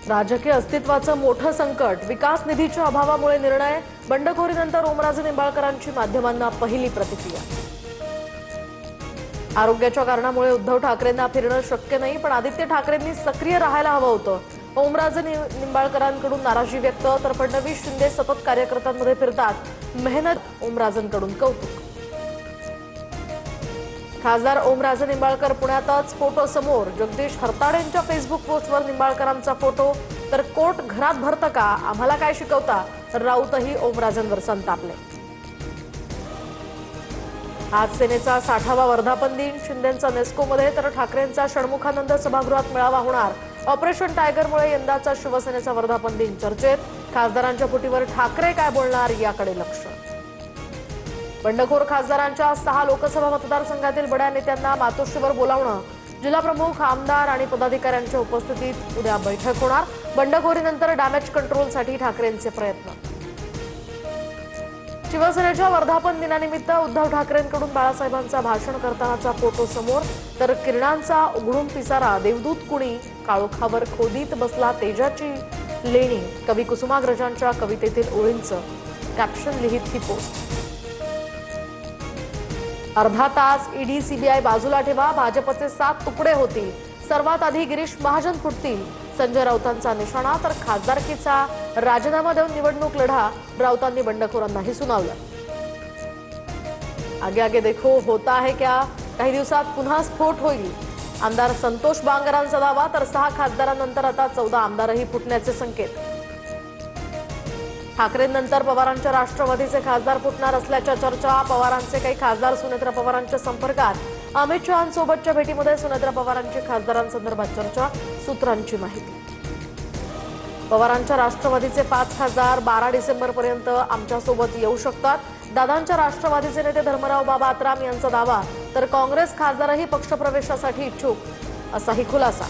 राजकीय अस्तित्वाचं मोठं संकट, विकास निधीच्या अभावामुळे निर्णय, बंडखोरीनंतर ओमराजे निंबाळकरांची माध्यमांना पहिली प्रतिक्रिया। आरोग्याच्या कारणामुळे उद्धव ठाकरेंना फिरणं शक्य नाही, पण आदित्य ठाकरेंनी सक्रिय राहायला हवं होतं। ओमराजे निंबाळकरांकडून नाराजी व्यक्त, तर फडणवीस शिंदे सतत कार्यकर्त्यांमध्ये फिरतात, मेहनत ओमराजेंकडून कौतुक। खासदार ओमराजे निंबाळकर पुण्यातच, फोटो समोर, जगदीश हरताडेंच्या फेसबुक पोस्टवर निंबाळकरांचा फोटो, तर कोर्ट घरात भरतं का, आम्हाला काय शिकवता, राऊतही ओमराजेंवर संतापले। आज सेनेचा 60वा वर्धापन दिन, शिंदेंचा नेस्कोमध्ये तर ठाकरेंचा षण्मुखानंद सभागृहात मेळावा होणार। ऑपरेशन टायगरमुळे यंदाचा शिवसेनेचा वर्धापन दिन चर्चेत, खासदारांच्या फुटीवर ठाकरे काय बोलणार याकडे लक्ष। बंडखोर खासदारांच्या 6 लोकसभा मतदारसंघातील बड्या नेत्यांना मातोश्रीवर बोलावणं, जिल्हाप्रमुख, आमदार आणि पदाधिकाऱ्यांच्या उपस्थितीत उद्या बैठक होणार। बंडखोरीनंतर डॅमेज कंट्रोलसाठी ठाकरेंचे प्रयत्न। शिवसेनेच्या वर्धापन दिनानिमित्त उद्धव ठाकरेंकडून बाळासाहेबांचा भाषण करतानाचा फोटो समोर, तर किरणांचा उघडून पिसारा, देवदूत कुणी, काळोखावर खोदीत बसला तेजाची लेणी, कवी कुसुमाग्रजांच्या कवितेतील ओळींचं कॅप्शन लिहित ही पोस्ट। अर्धा तास ईडी सीबीआय बाजूला ठेवा, भाजपचे 7 तुकडे होतील, सर्वात आधी गिरीश महाजन फुटतील, संजय राऊतांचा निशाणा, तर खासदारकीचा राजीनामा देऊन निवडणूक लढा, राऊतांनी बंडखोरांनाही सुनावलं। आगे आगे देखो होता है क्या, काही दिवसात पुन्हा स्फोट होईल, आमदार संतोष बांगरांचा दावा, तर 6 खासदारांनंतर आता 14 आमदारही फुटण्याचे संकेत। ठाकरेंनंतर पवारांच्या राष्ट्रवादीचे खासदार फुटणार असल्याच्या चर्चा, पवारांचे काही खासदार सुनेत्रा पवारांच्या संपर्कात, अमित शहांसोबतच्या भेटीमध्ये सुनेत्रा पवारांची खासदारांसंदर्भात चर्चा, सूत्रांची माहिती। पवारांच्या राष्ट्रवादीचे 5 खासदार 12 डिसेंबरपर्यंत आमच्यासोबत येऊ शकतात, दादांच्या राष्ट्रवादीचे नेते धर्मराव बाबा आत्राम यांचा दावा, तर काँग्रेस खासदारही पक्षप्रवेशासाठी इच्छुक, असाही खुलासा।